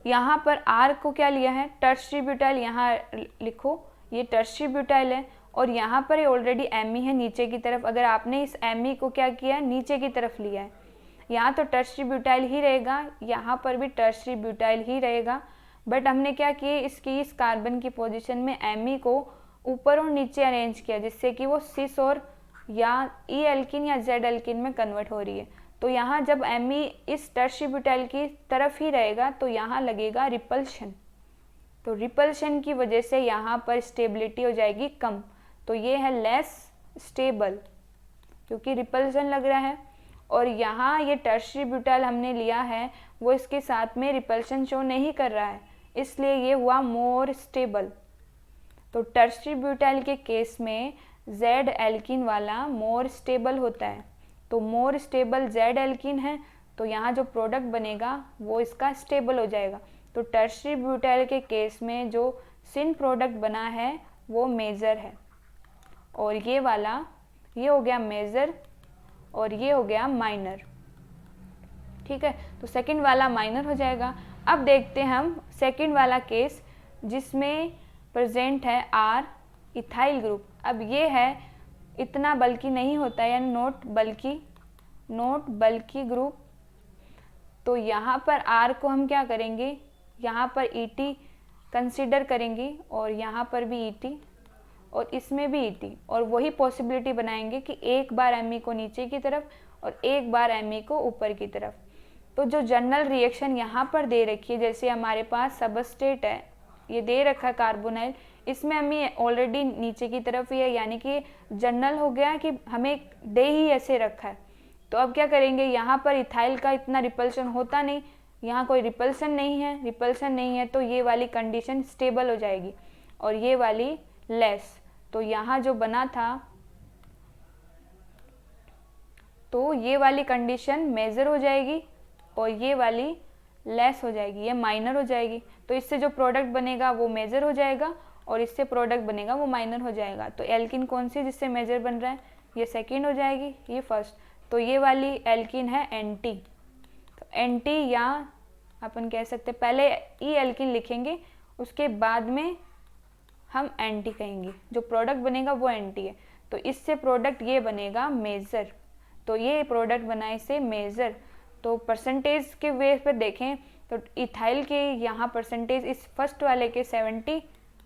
यहाँ पर R को क्या लिया है, टर्शियरी ब्यूटाइल, यहाँ लिखो ये टर्शियरी ब्यूटाइल है और यहाँ पर ये ऑलरेडी Me है नीचे की तरफ। अगर आपने इस Me को क्या किया, नीचे की तरफ लिया है, यहाँ तो टर्शियरी ब्यूटाइल ही रहेगा, यहाँ पर भी टर्शियरी ब्यूटाइल ही रहेगा, बट हमने क्या किया, इसकी इस कार्बन की पोजीशन में Me को ऊपर और नीचे अरेंज किया जिससे कि वो सिस और या E एल्कीन या Z एल्कीन में कन्वर्ट हो रही है। तो यहाँ जब Me इस टर्शियरी ब्यूटाइल की तरफ ही रहेगा तो यहाँ लगेगा रिपल्शन, तो रिपल्शन की वजह से यहाँ पर स्टेबिलिटी हो जाएगी कम, तो ये है लेस स्टेबल क्योंकि रिपल्शन लग रहा है। और यहाँ ये टर्शियरी ब्यूटाइल हमने लिया है वो इसके साथ में रिपल्शन शो नहीं कर रहा है, इसलिए ये हुआ मोर स्टेबल। तो टर्शियरी ब्यूटाइल के केस में Z एल्कीन वाला मोर स्टेबल होता है, तो मोर स्टेबल Z एल्कीन है, तो यहाँ जो प्रोडक्ट बनेगा वो इसका स्टेबल हो जाएगा। तो टर्शियरी ब्यूटाइल के केस में जो सिन प्रोडक्ट बना है वो मेजर है, और ये वाला ये हो गया मेजर और ये हो गया माइनर, ठीक है। तो सेकंड वाला माइनर हो जाएगा। अब देखते हैं हम सेकंड वाला केस जिसमें प्रेजेंट है R इथाइल ग्रुप। अब ये है इतना बल्कि नहीं होता है, यानी नॉट बल्कि ग्रुप। तो यहाँ पर R को हम क्या करेंगे, यहाँ पर ET कंसीडर करेंगे और यहाँ पर भी ET और इसमें भी ET, और वही पॉसिबिलिटी बनाएंगे कि एक बार Me को नीचे की तरफ और एक बार Me को ऊपर की तरफ। तो जो जनरल रिएक्शन यहाँ पर दे रखी है, जैसे हमारे पास सबस्ट्रेट है, ये दे रखा है कार्बोनाइल, इसमें हमें ऑलरेडी नीचे की तरफ ही है, यानी कि जनरल हो गया कि हमें दे ही ऐसे रखा है। तो अब क्या करेंगे, यहाँ पर इथाइल का इतना रिपल्शन होता नहीं, यहाँ कोई रिपल्शन नहीं है, तो ये वाली कंडीशन स्टेबल हो जाएगी और ये वाली लेस। तो यहाँ जो बना था तो ये वाली कंडीशन मेजर हो जाएगी और ये वाली लेस हो जाएगी, ये माइनर हो जाएगी। तो इससे जो प्रोडक्ट बनेगा वो मेजर हो जाएगा और इससे प्रोडक्ट बनेगा वो माइनर हो जाएगा। तो एल्कीन कौन सी जिससे मेजर बन रहा है, ये सेकंड हो जाएगी, ये फर्स्ट। तो ये वाली एल्कीन है एंटी, तो एंटी या अपन कह सकते पहले ई एल्कीन लिखेंगे उसके बाद में हम एंटी कहेंगे, जो प्रोडक्ट बनेगा वो एंटी है। तो इससे प्रोडक्ट ये बनेगा मेजर, तो ये प्रोडक्ट बना इसे मेजर। तो परसेंटेज के वे पे देखें तो इथाइल के यहाँ परसेंटेज इस फर्स्ट वाले के 70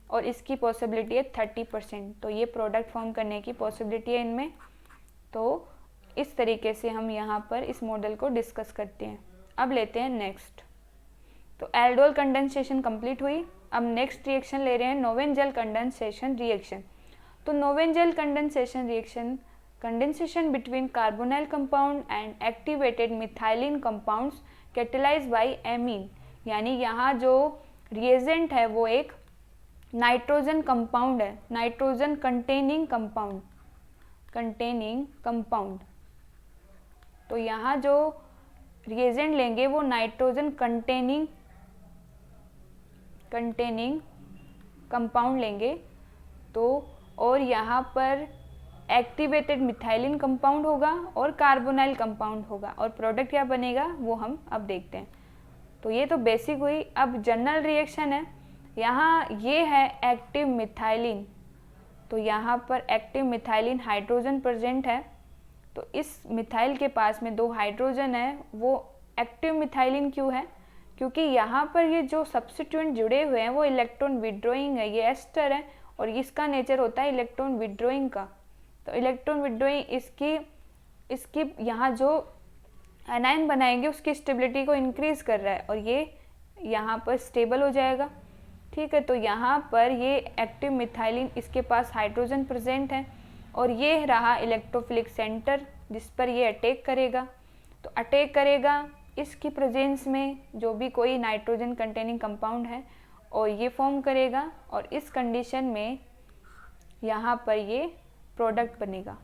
और इसकी पॉसिबिलिटी है 30%। तो ये प्रोडक्ट फॉर्म करने की पॉसिबिलिटी है इनमें। तो इस तरीके से हम यहाँ पर इस मॉडल को डिस्कस करते हैं। अब लेते हैं नेक्स्ट। तो एल्डोल कंडेंसेशन कंप्लीट हुई। अब नेक्स्ट रिएक्शन ले रहे हैं नोवेंजल कंडेंसेशन रिएक्शन। तो Knoevenagel condensation reaction condensation between carbonyl compound and activated methylene nitrogen compound है, नाइट्रोजन कंटेनिंग कंपाउंड, तो यहाँ जो रिएजेंट लेंगे वो नाइट्रोजन कंटेनिंग कंपाउंड लेंगे। तो और यहाँ पर एक्टिवेटेड मिथाइलिन कंपाउंड होगा और कार्बोनाइल कंपाउंड होगा, और प्रोडक्ट क्या बनेगा वो हम अब देखते हैं। तो ये तो बेसिक हुई। अब जनरल रिएक्शन है, यहाँ ये है एक्टिव मिथाइलिन, तो यहाँ पर एक्टिव मिथाइलिन हाइड्रोजन प्रेजेंट है, तो इस मिथाइल के पास में 2 हाइड्रोजन है। वो एक्टिव मिथाइलिन क्यों है? क्योंकि यहाँ पर ये जो सब्स्टिट्यूएंट जुड़े हुए हैं वो इलेक्ट्रॉन विड्रॉइंग है, ये एस्टर है और इसका नेचर होता है इलेक्ट्रॉन विड्रॉइंग का। तो इलेक्ट्रॉन विड्रॉइंग इसकी यहाँ जो एनायन बनाएंगे उसकी स्टेबिलिटी को इंक्रीज कर रहा है और ये यहाँ पर स्टेबल हो जाएगा। ठीक है, तो यहाँ पर ये एक्टिव मिथाइलिन, इसके पास हाइड्रोजन प्रेजेंट है और ये रहा इलेक्ट्रोफिलिक सेंटर जिस पर ये अटैक करेगा। तो अटैक करेगा इसकी प्रेजेंस में जो भी कोई नाइट्रोजन कंटेनिंग कंपाउंड है और ये फॉर्म करेगा, और इस कंडीशन में यहाँ पर ये प्रोडक्ट बनेगा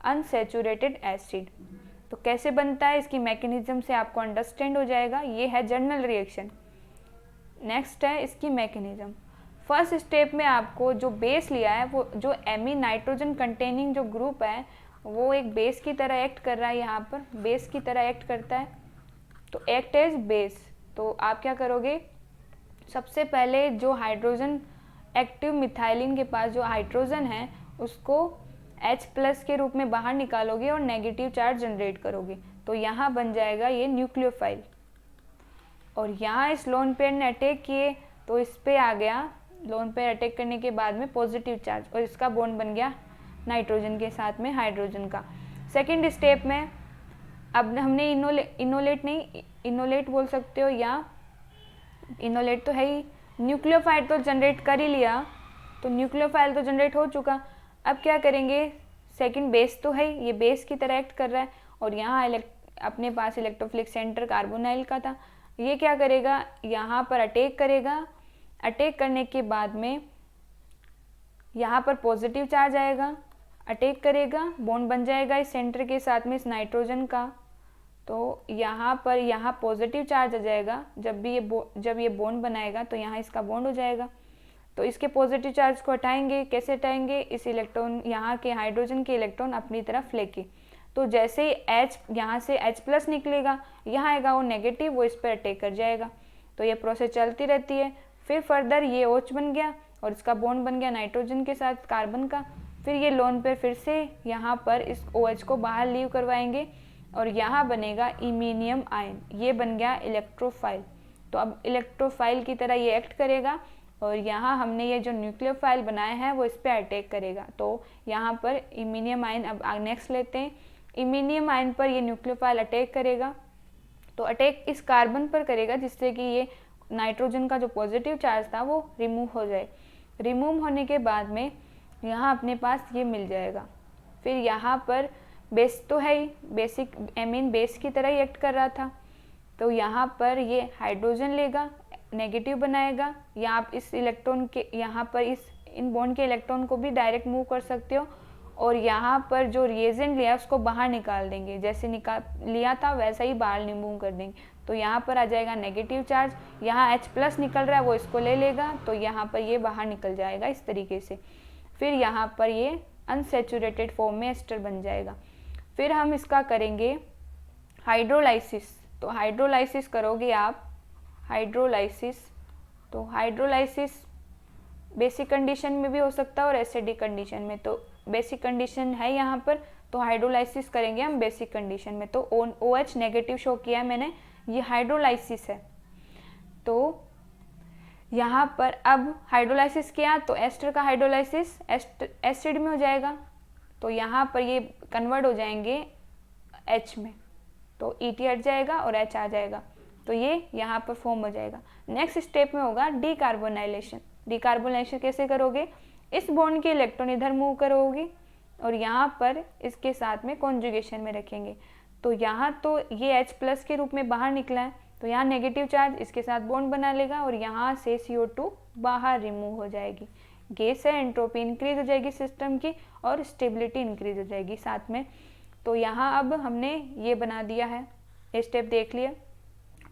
अनसैचुरेटेड एसिड। तो कैसे बनता है इसकी मैकेनिज्म से आपको अंडरस्टैंड हो जाएगा। ये है जनरल रिएक्शन। नेक्स्ट है इसकी मैकेनिज्म। फर्स्ट स्टेप में आपको जो बेस लिया है वो जो एमीन नाइट्रोजन कंटेनिंग जो ग्रुप है वो एक बेस की तरह एक्ट कर रहा है, यहाँ पर बेस की तरह एक्ट करता है, तो एक्ट एज बेस। तो आप क्या करोगे, सबसे पहले जो हाइड्रोजन एक्टिव मिथाइलिन के पास जो हाइड्रोजन है उसको H+ के रूप में बाहर निकालोगे और नेगेटिव चार्ज जनरेट करोगे, तो यहाँ बन जाएगा ये न्यूक्लियोफाइल। और यहाँ इस लोन पेयर ने अटैक किए तो इस पे आ गया, लोन पेयर अटैक करने के बाद में पॉजिटिव चार्ज, और इसका बॉन्ड बन गया नाइट्रोजन के साथ में हाइड्रोजन का। सेकेंड स्टेप में अब हमने इनोलेट बोल सकते हो, या इनोलेट तो है ही, न्यूक्लियोफाइल तो जनरेट कर ही लिया, तो न्यूक्लियोफाइल तो जनरेट हो चुका। अब क्या करेंगे, सेकंड बेस तो है, ये बेस की तरह एक्ट कर रहा है और यहाँ अपने पास इलेक्ट्रोफिलिक सेंटर कार्बोनाइल का था, ये क्या करेगा, यहाँ पर अटैक करेगा। अटैक करने के बाद में यहाँ पर पॉजिटिव चार्ज आएगा, अटैक करेगा, बॉन्ड बन जाएगा इस सेंटर के साथ में इस नाइट्रोजन का, तो यहाँ पर यहाँ पॉजिटिव चार्ज आ जाएगा। जब ये बॉन्ड बनाएगा तो यहाँ इसका बॉन्ड हो जाएगा, तो इसके पॉजिटिव चार्ज को हटाएंगे। कैसे हटाएंगे, इस इलेक्ट्रॉन यहाँ के हाइड्रोजन के इलेक्ट्रॉन अपनी तरफ लेके, तो जैसे ही H यहाँ से H+ निकलेगा, यहाँ आएगा वो नेगेटिव, वो इस पर अटैक कर जाएगा। तो ये प्रोसेस चलती रहती है। फिर फर्दर ये OH बन गया और इसका बॉन्ड बन गया नाइट्रोजन के साथ कार्बन का। फिर ये लोन पे फिर से यहाँ पर इस OH को बाहर लीव करवाएंगे और यहाँ बनेगा इमीनियम आयन, ये बन गया इलेक्ट्रोफाइल। तो अब इलेक्ट्रोफाइल की तरह ये एक्ट करेगा और यहाँ हमने ये जो न्यूक्लियोफाइल बनाया है वो इस पर अटैक करेगा। तो यहाँ पर इमीनियम आयन, अब नेक्स्ट लेते हैं, इमीनियम आयन पर ये न्यूक्लियोफाइल अटैक करेगा, तो अटैक इस कार्बन पर करेगा जिससे कि ये नाइट्रोजन का जो पॉजिटिव चार्ज था वो रिमूव हो जाए। रिमूव होने के बाद में यहाँ अपने पास ये मिल जाएगा। फिर यहाँ पर बेस तो है ही, बेसिक एमीन बेस की तरह ही एक्ट कर रहा था, तो यहाँ पर ये हाइड्रोजन लेगा, नेगेटिव बनाएगा, या आप इस इलेक्ट्रॉन के यहाँ पर इन बॉन्ड के इलेक्ट्रॉन को भी डायरेक्ट मूव कर सकते हो, और यहाँ पर जो रिएजेंट लिया उसको बाहर निकाल देंगे, जैसे लिया था वैसा ही बाहर रिमूव कर देंगे। तो यहाँ पर आ जाएगा नेगेटिव चार्ज, यहाँ H+ निकल रहा है वो इसको ले लेगा, तो यहाँ पर ये बाहर निकल जाएगा इस तरीके से। फिर यहाँ पर ये अनसैचुरेटेड फॉर्म में एस्टर बन जाएगा। फिर हम इसका करेंगे हाइड्रोलाइसिस। तो हाइड्रोलाइसिस करोगे आप, तो हाइड्रोलाइसिस बेसिक कंडीशन में भी हो सकता है और एसिडिक कंडीशन में। तो बेसिक कंडीशन है यहाँ पर, तो हाइड्रोलाइसिस करेंगे हम बेसिक कंडीशन में। तो OH नेगेटिव शो किया है मैंने, ये हाइड्रोलाइसिस है। तो यहाँ पर अब हाइड्रोलाइसिस किया तो एस्टर का हाइड्रोलाइसिस एसिड में हो जाएगा, तो यहाँ पर ये कन्वर्ट हो जाएंगे H में, तो ET हट जाएगा और H आ जाएगा, तो ये यहाँ पर फॉर्म हो जाएगा। नेक्स्ट स्टेप में होगा डीकार्बोनाइलेशन। डीकार्बोनाइलेशन कैसे करोगे, इस बॉन्ड के इलेक्ट्रॉन इधर मूव करोगे और यहाँ पर इसके साथ में कॉन्जुगेशन में रखेंगे। तो यहाँ तो ये H+ के रूप में बाहर निकला है, तो यहाँ नेगेटिव चार्ज इसके साथ बॉन्ड बना लेगा और यहाँ से CO2 बाहर रिमूव हो जाएगी। गैस है, एंट्रोपी इंक्रीज हो जाएगी सिस्टम की और स्टेबिलिटी इंक्रीज हो जाएगी साथ में। तो यहाँ अब हमने ये बना दिया है, ये स्टेप देख लिया।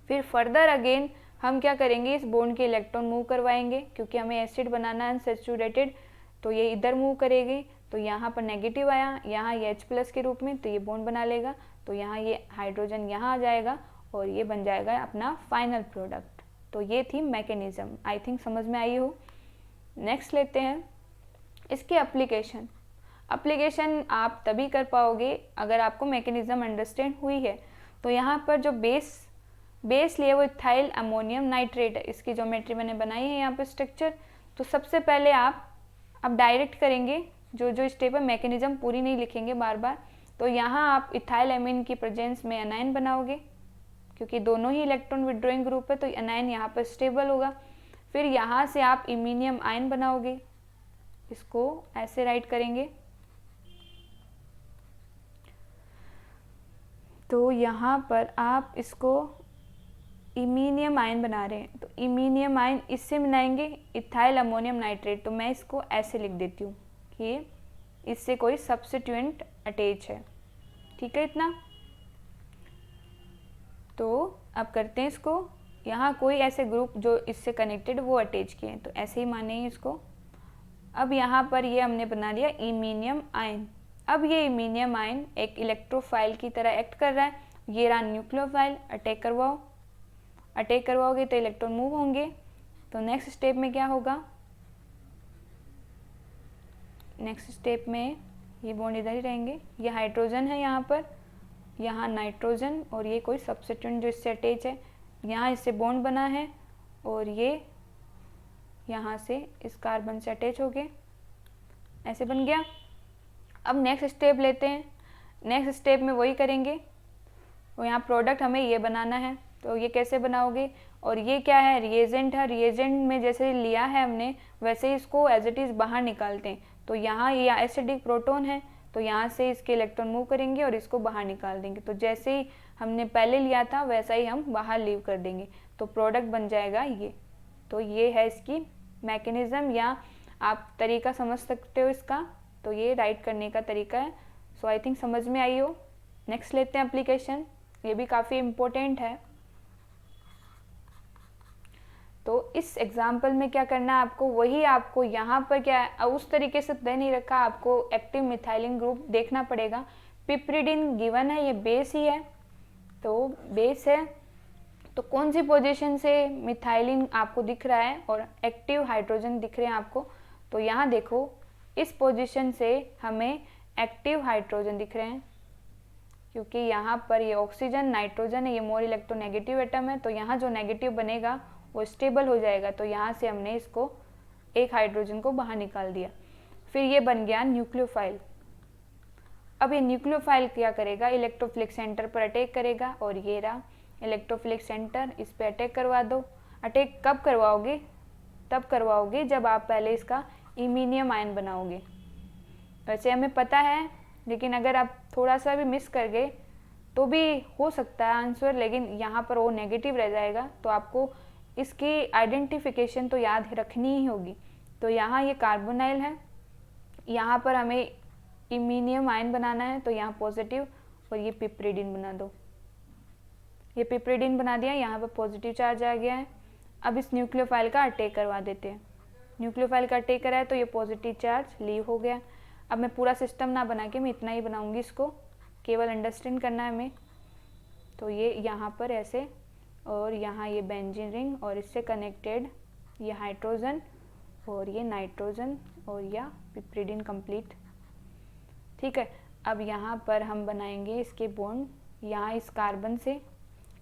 फिर फर्दर अगेन हम क्या करेंगे, इस बॉन्ड के इलेक्ट्रॉन मूव करवाएंगे, क्योंकि हमें एसिड बनाना है अनसैचुरेटेड, तो ये इधर मूव करेगी। तो यहाँ पर नेगेटिव आया, यहाँ ये H+ के रूप में, तो ये बॉन्ड बना लेगा। तो यहाँ ये हाइड्रोजन यहाँ आ जाएगा और ये बन जाएगा अपना फाइनल प्रोडक्ट। तो ये थी मैकेनिज्म, आई थिंक समझ में आई हो। नेक्स्ट लेते हैं इसके एप्लीकेशन। एप्लीकेशन आप तभी कर पाओगे अगर आपको मैकेनिज्म अंडरस्टैंड हुई है। तो यहाँ पर जो बेस लिया वो इथाइल अमोनियम नाइट्रेट है, इसकी ज्योमेट्री मैंने बनाई है यहाँ पे स्ट्रक्चर। तो सबसे पहले आप अब डायरेक्ट करेंगे, जो स्टेप है, मैकेनिज्म पूरी नहीं लिखेंगे बार बार। तो यहाँ आप इथाइल एमीन की प्रेजेंस में एनाइन बनाओगे, क्योंकि दोनों ही इलेक्ट्रॉन विड्रॉइंग ग्रुप है, तो एनाइन यहाँ पर स्टेबल होगा। फिर यहाँ से आप इमीनियम आयन बनाओगे, इसको ऐसे राइट करेंगे। तो यहाँ पर आप इसको इमीनियम आयन बना रहे हैं, तो इमीनियम आयन इससे मिलाएंगे इथाइल अमोनियम नाइट्रेट। तो मैं इसको ऐसे लिख देती हूँ कि इससे कोई सब्स्टिट्यूएंट अटैच है, ठीक है इतना। तो अब करते हैं इसको, यहाँ कोई ऐसे ग्रुप जो इससे कनेक्टेड वो अटैच किए हैं, तो ऐसे ही मानेंगे इसको। अब यहाँ पर ये हमने बना लिया इमीनियम आयन। अब ये इमीनियम आयन एक इलेक्ट्रोफाइल की तरह एक्ट कर रहा है। ये रहा न्यूक्लियोफाइल, अटैक करवाओ, अटैक करवाओगे तो इलेक्ट्रॉन मूव होंगे। तो नेक्स्ट स्टेप में क्या होगा, नेक्स्ट स्टेप में ये बॉन्ड इधर ही रहेंगे। ये हाइड्रोजन है यहाँ पर, यहाँ नाइट्रोजन, और ये कोई सब्स्टिट्यूएंट जो इससे अटैच है। यहाँ इससे बॉन्ड बना है और ये यहाँ से इस कार्बन से अटैच हो गए, ऐसे बन गया। अब नेक्स्ट स्टेप लेते हैं। नेक्स्ट स्टेप में वही करेंगे, और यहाँ प्रोडक्ट हमें ये बनाना है। तो ये कैसे बनाओगे, और ये क्या है, रिएजेंट है। रिएजेंट में जैसे लिया है हमने वैसे ही इसको एज इट इज़ बाहर निकालते हैं। तो यहाँ ये एसिडिक प्रोटॉन है, तो यहाँ से इसके इलेक्ट्रॉन मूव करेंगे और इसको बाहर निकाल देंगे। तो जैसे ही हमने पहले लिया था वैसा ही हम बाहर लीव कर देंगे, तो प्रोडक्ट बन जाएगा ये। तो ये है इसकी मैकेनिज्म, या आप तरीका समझ सकते हो इसका। तो ये राइट करने का तरीका है। सो आई थिंक समझ में आई हो। नेक्स्ट लेते हैं एप्लीकेशन, ये भी काफ़ी इम्पोर्टेंट है। तो इस एग्जाम्पल में क्या करना है आपको, वही आपको यहाँ पर क्या है, उस तरीके से दे नहीं रखा, आपको एक्टिव मिथाइलिन ग्रुप देखना पड़ेगा। पिप्रिडिन गिवन है, ये बेस ही है, तो बेस है। तो कौन सी पोजीशन से मिथाइलिन आपको दिख रहा है और एक्टिव हाइड्रोजन दिख रहे हैं आपको, तो यहाँ देखो इस पोजीशन से हमें एक्टिव हाइड्रोजन दिख रहे हैं, क्योंकि यहाँ पर ये ऑक्सीजन नाइट्रोजन है, ये मोर इलेक्ट्रोनेगेटिव एटम है। तो यहाँ जो नेगेटिव बनेगा वो स्टेबल हो जाएगा। तो यहाँ से हमने इसको एक हाइड्रोजन को बाहर निकाल दिया। फिर ये बन गया न्यूक्लियोफाइल। अब ये न्यूक्लियोफाइल क्या करेगा, इलेक्ट्रोफिलिक सेंटर पर अटैक करेगा, और ये रहा इलेक्ट्रोफिलिक सेंटर, इस पर अटैक करवा दो। अटैक कब करवाओगे, तब करवाओगे जब आप पहले इसका इमीनियम आयन बनाओगे। वैसे हमें पता है, लेकिन अगर आप थोड़ा सा भी मिस कर गए तो भी हो सकता है आंसर, लेकिन यहाँ पर वो नेगेटिव रह जाएगा। तो आपको इसकी आइडेंटिफिकेशन तो याद रखनी ही होगी। तो यहाँ ये कार्बोनाइल है, यहाँ पर हमें इमीनियम आयन बनाना है, तो यहाँ पॉजिटिव, और ये पिप्रिडिन बना दो। ये पिप्रिडिन बना दिया, यहाँ पर पॉजिटिव चार्ज आ गया है। अब इस न्यूक्लियोफाइल का अटैक करवा देते हैं। न्यूक्लियोफाइल का अटैक करा है तो ये पॉजिटिव चार्ज लीव हो गया। अब मैं पूरा सिस्टम ना बना के मैं इतना ही बनाऊंगी, इसको केवल अंडरस्टैंड करना है हमें। तो ये यहाँ पर ऐसे, और यहाँ ये बेंजीन रिंग, और इससे कनेक्टेड ये हाइड्रोजन, और ये नाइट्रोजन, और यह पिप्रिडिन कंप्लीट। ठीक है, अब यहाँ पर हम बनाएंगे इसके बॉन्ड, यहाँ इस कार्बन से,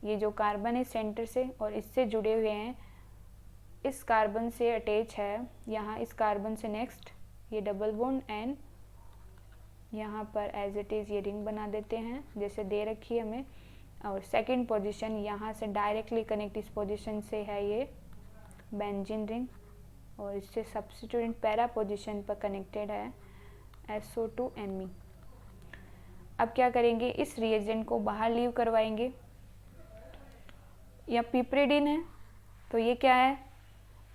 ये जो कार्बन है सेंटर से और इससे जुड़े हुए हैं, इस कार्बन से अटैच है, यहाँ इस कार्बन से नेक्स्ट ये डबल बॉन्ड, एंड यहाँ पर एज इट इज़ ये रिंग बना देते हैं जैसे दे रखी है हमें। और सेकंड पोजीशन यहाँ से डायरेक्टली कनेक्ट इस पोजीशन से है ये बेंजीन रिंग, और इससे सब्स्टिट्यूएंट पैरा पोजीशन पर कनेक्टेड है SO2Me। अब क्या करेंगे, इस रिएजेंट को बाहर लीव करवाएंगे। या पिप्रिडिन है, तो ये क्या है,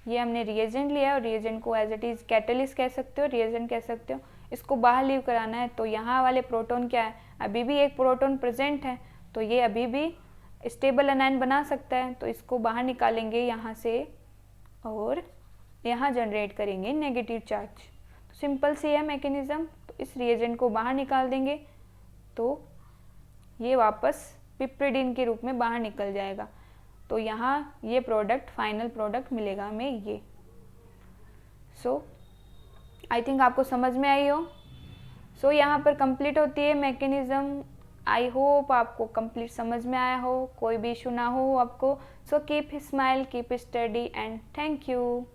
ये हमने रिएजेंट लिया है और रिएजेंट को एज इट इज़ कैटलिस्ट कह सकते हो, रिएजेंट कह सकते हो। इसको बाहर लीव कराना है, तो यहाँ वाले प्रोटॉन क्या है, अभी भी एक प्रोटॉन प्रेजेंट है, तो ये अभी भी स्टेबल एनायन बना सकता है। तो इसको बाहर निकालेंगे यहाँ से और यहाँ जनरेट करेंगे नेगेटिव चार्ज। तो सिंपल सी है मैकेनिज़्म। तो इस रिएजेंट को बाहर निकाल देंगे तो ये वापस पिप्रिडिन के रूप में बाहर निकल जाएगा। तो यहाँ ये प्रोडक्ट, फाइनल प्रोडक्ट मिलेगा हमें ये। सो आई थिंक आपको समझ में आई हो। सो यहाँ पर कंप्लीट होती है मैकेनिज़्म। आई होप आपको कंप्लीट समझ में आया हो, कोई भी इशू ना हो आपको। So keep smile, keep study and thank you.